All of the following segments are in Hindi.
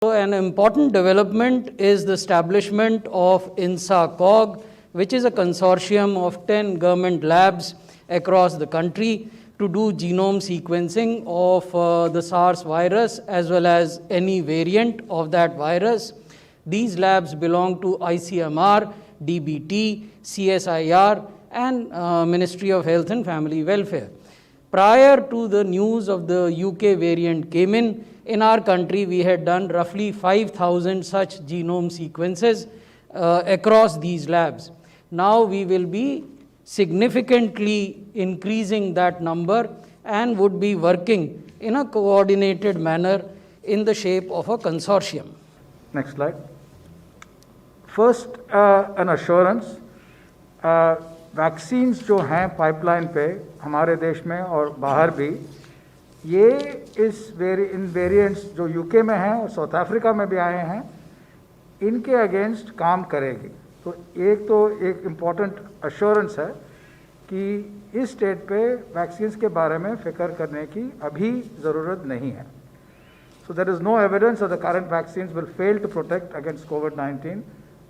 So an important development is the establishment of INSA-COG, which is a consortium of 10 government labs across the country to do genome sequencing of the SARS virus as well as any variant of that virus. These labs belong to ICMR, DBT, CSIR, and Ministry of Health and Family Welfare. Prior to the news of the UK variant came in our country we had done roughly 5,000 such genome sequences across these labs. Now we will be significantly increasing that number and would be working in a coordinated manner in the shape of a consortium. Next slide. First, an assurance. Vaccines जो हैं पाइपलाइन पे हमारे देश में और बाहर भी, ये इन वेरिएंट्स जो यूके में हैं और साउथ अफ्रीका में भी आए हैं, इनके अगेंस्ट काम करेगी। तो एक इम्पॉर्टेंट अश्योरेंस है कि इस स्टेट पे वैक्सीन्स के बारे में फिक्र करने की अभी ज़रूरत नहीं है। So there is no evidence that the current vaccines will fail to protect against COVID-19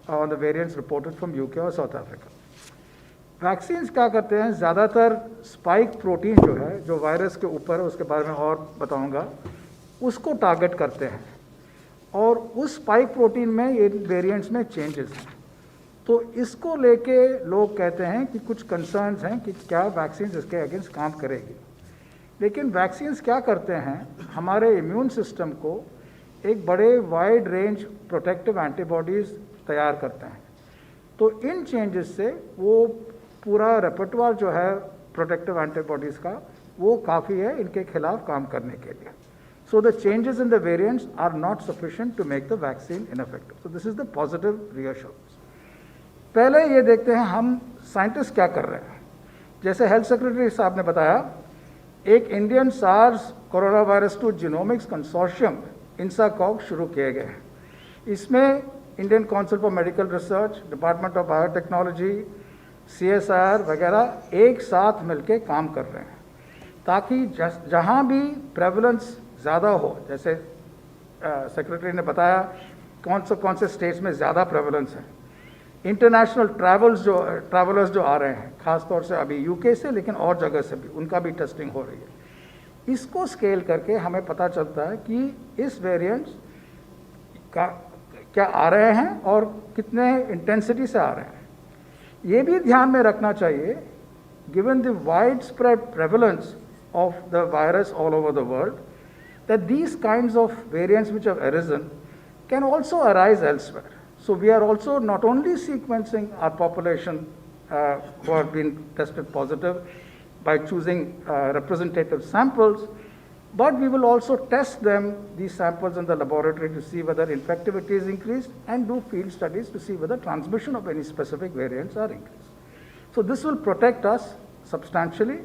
on the variants reported from UK और साउथ अफ्रीका। वैक्सीन्स क्या करते हैं, ज़्यादातर स्पाइक प्रोटीन जो है, जो वायरस के ऊपर है, उसके बारे में और बताऊंगा, उसको टारगेट करते हैं और उस स्पाइक प्रोटीन में ये वेरिएंट्स में चेंजेस हैं। तो इसको लेके लोग कहते हैं कि कुछ कंसर्न्स हैं कि क्या वैक्सीन्स इसके अगेंस्ट काम करेगी। लेकिन वैक्सीन्स क्या करते हैं, हमारे इम्यून सिस्टम को एक बड़े वाइड रेंज प्रोटेक्टिव एंटीबॉडीज़ तैयार करते हैं। तो इन चेंजेस से वो पूरा रेपर्टवार जो है प्रोटेक्टिव एंटीबॉडीज़ का, वो काफ़ी है इनके खिलाफ काम करने के लिए। So the changes in the variants are not sufficient to make the vaccine ineffective. So this is the positive reassurance. पहले ये देखते हैं हम साइंटिस्ट क्या कर रहे हैं। जैसे हेल्थ सेक्रेटरी साहब ने बताया, एक Indian SARS corona virus 2 genomics consortium INSA-COG शुरू किए गए हैं। इसमें Indian Council for Medical Research, Department of Biotechnology, CSIR वगैरह एक साथ मिलके काम कर रहे हैं ताकि जहाँ भी प्रेवलेंस ज़्यादा हो, जैसे सेक्रेटरी ने बताया कौन से स्टेट्स में ज़्यादा प्रेवलेंस है। इंटरनेशनल ट्रैवलर्स जो आ रहे हैं, ख़ास तौर से अभी UK से, लेकिन और जगह से भी उनका भी टेस्टिंग हो रही है। इसको स्केल करके हमें पता चलता है कि इस वेरिएंट्स का क्या आ रहे हैं और कितने इंटेंसिटी से आ रहे हैं। ये भी ध्यान में रखना चाहिए, given the widespread prevalence of the virus all over the world, that these kinds of variants which have arisen can also arise elsewhere. So we are also not only sequencing our population who have been tested positive by choosing representative samples, but we will also test these samples in the laboratory to see whether infectivity is increased and do field studies to see whether transmission of any specific variants are increased. So this will protect us substantially,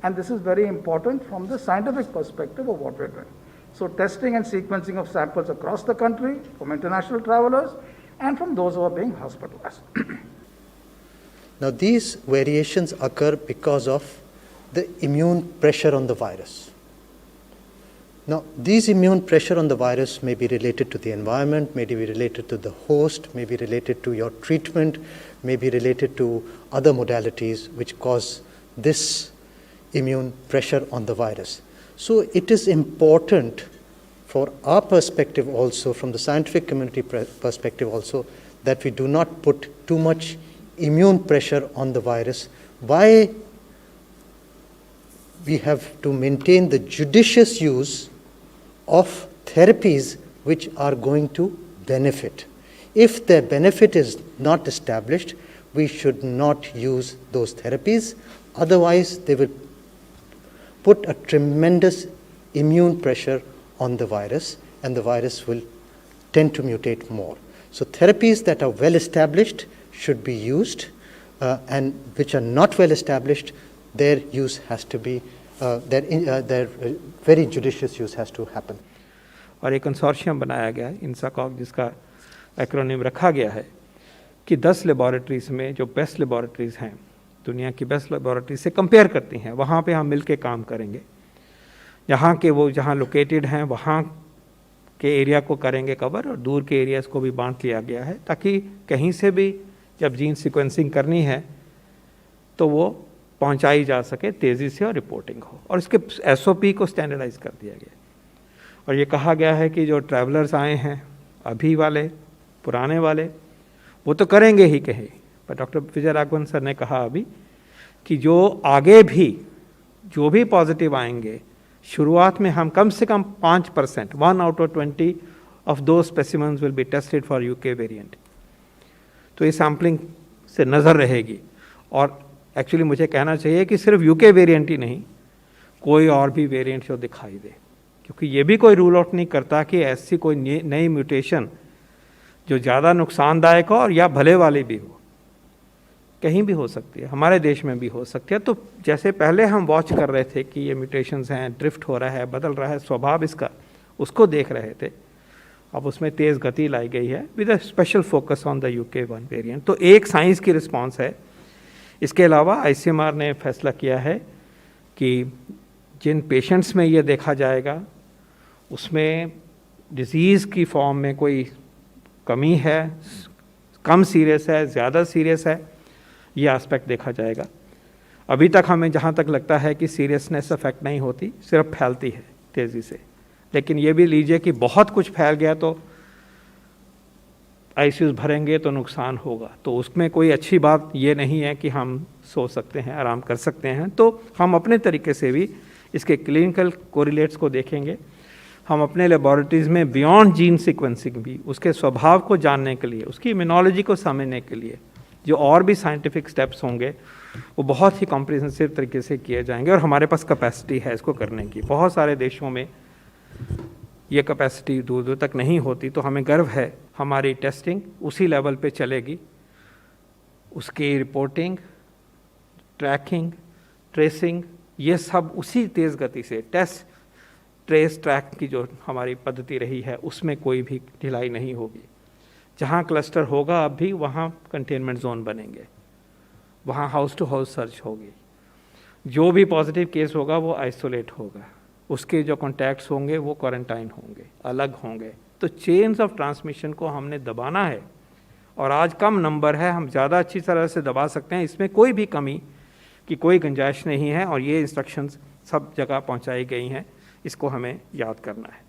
and this is very important from the scientific perspective of what we're doing. So testing and sequencing of samples across the country from international travelers and from those who are being hospitalized. Now these variations occur because of the immune pressure on the virus. Now, these immune pressure on the virus may be related to the environment, may be related to the host, may be related to your treatment, may be related to other modalities which cause this immune pressure on the virus. So it is important for our perspective also, from the scientific community perspective also, that we do not put too much immune pressure on the virus. Why we have to maintain the judicious use of therapies which are going to benefit. If their benefit is not established, we should not use those therapies. Otherwise, they will put a tremendous immune pressure on the virus, and the virus will tend to mutate more. So therapies that are well established should be used, and which are not well established, their use has to be their very judicious use has to happen. और एक कंसोर्शियम बनाया गया है INSA-COG, जिसका एक्रोनिम रखा गया है कि 10 लेबॉरेटरीज़ में जो बेस्ट लेबॉरेटरीज़ हैं, दुनिया की बेस्ट लेबॉरेटरी से कंपेयर करती हैं, वहाँ पे हम मिलके काम करेंगे। जहाँ के वो जहाँ लोकेटेड हैं वहाँ के एरिया को करेंगे कवर और दूर के एरियाज़ को भी बांट लिया गया है, ताकि कहीं से भी जब जीन सीक्वेंसिंग करनी है तो वो पहुंचाई जा सके तेज़ी से और रिपोर्टिंग हो। और इसके SOP को स्टैंडर्डाइज कर दिया गया। और ये कहा गया है कि जो ट्रैवलर्स आए हैं अभी वाले पुराने वाले वो तो करेंगे ही कहीं, पर डॉक्टर विजय राघवन सर ने कहा अभी कि जो आगे भी जो भी पॉजिटिव आएंगे, शुरुआत में हम कम से कम 5%, 1 out of 20 of those specimens will be tested for UK variant. तो ये सैम्पलिंग से नज़र रहेगी। और एक्चुअली मुझे कहना चाहिए कि सिर्फ UK वेरिएंट ही नहीं, कोई और भी वेरिएंट जो दिखाई दे, क्योंकि ये भी कोई रूल आउट नहीं करता कि ऐसी कोई नई म्यूटेशन जो ज़्यादा नुकसानदायक हो और या भले वाली भी हो, कहीं भी हो सकती है, हमारे देश में भी हो सकती है। तो जैसे पहले हम वॉच कर रहे थे कि ये म्यूटेशंस हैं, ड्रिफ्ट हो रहा है, बदल रहा है स्वभाव इसका, उसको देख रहे थे, अब उसमें तेज़ गति लाई गई है with a special focus on the UK1 variant. तो एक साइंस की रिस्पॉन्स है। इसके अलावा ICMR ने फैसला किया है कि जिन पेशेंट्स में ये देखा जाएगा उसमें डिजीज़ की फॉर्म में कोई कमी है, कम सीरियस है, ज़्यादा सीरियस है, ये एस्पेक्ट देखा जाएगा। अभी तक हमें जहाँ तक लगता है कि सीरियसनेस अफेक्ट नहीं होती, सिर्फ फैलती है तेज़ी से। लेकिन ये भी लीजिए कि बहुत कुछ फैल गया तो ICUs भरेंगे तो नुकसान होगा, तो उसमें कोई अच्छी बात ये नहीं है कि हम सो सकते हैं, आराम कर सकते हैं। तो हम अपने तरीके से भी इसके क्लिनिकल कोरिलेट्स को देखेंगे। हम अपने लेबॉरेटरीज़ में बियॉन्ड जीन सीक्वेंसिंग भी उसके स्वभाव को जानने के लिए, उसकी इम्यूनोलॉजी को समझने के लिए जो और भी साइंटिफिक स्टेप्स होंगे वो बहुत ही कॉम्प्रिहेंसिव तरीके से किए जाएंगे। और हमारे पास कैपेसिटी है इसको करने की। बहुत सारे देशों में ये कैपेसिटी दूर दूर तक नहीं होती, तो हमें गर्व है हमारी टेस्टिंग उसी लेवल पे चलेगी। उसकी रिपोर्टिंग, ट्रैकिंग, ट्रेसिंग, ये सब उसी तेज़ गति से टेस्ट ट्रेस ट्रैक की जो हमारी पद्धति रही है उसमें कोई भी ढिलाई नहीं होगी। जहाँ क्लस्टर होगा अब भी वहाँ कंटेनमेंट जोन बनेंगे, वहाँ हाउस टू हाउस सर्च होगी, जो भी पॉजिटिव केस होगा वो आइसोलेट होगा, उसके जो कॉन्टैक्ट्स होंगे वो क्वारंटाइन होंगे, अलग होंगे। तो चेन्स ऑफ ट्रांसमिशन को हमने दबाना है और आज कम नंबर है, हम ज़्यादा अच्छी तरह से दबा सकते हैं। इसमें कोई भी कमी की कोई गुंजाइश नहीं है और ये इंस्ट्रक्शंस सब जगह पहुंचाई गई हैं, इसको हमें याद करना है।